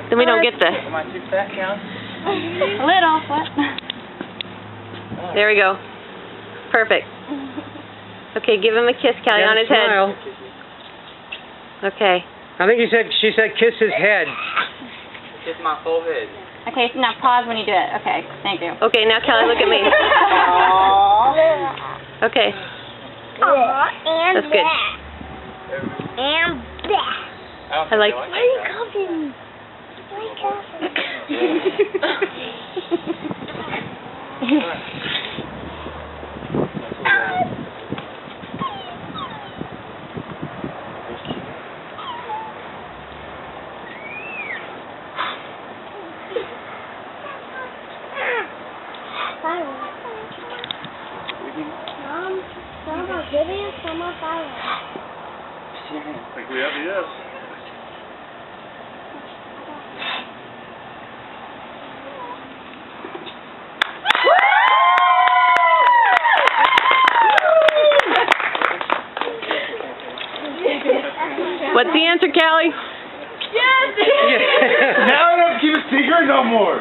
Then we don't get the... Am I too fat, Cal? A little. What? There we go. Perfect. Okay, give him a kiss, Callie, on his head. Okay. I think she said kiss his head. Kiss my forehead. Okay, so now pause when you do it. Okay, thank you. Okay, now Callie, look at me. Okay. And That's good. And that. I like... Where are you coming? Where are you Some are video, some are fire. I think we have yes. What's the answer, Callie? Now I don't keep a secret no more.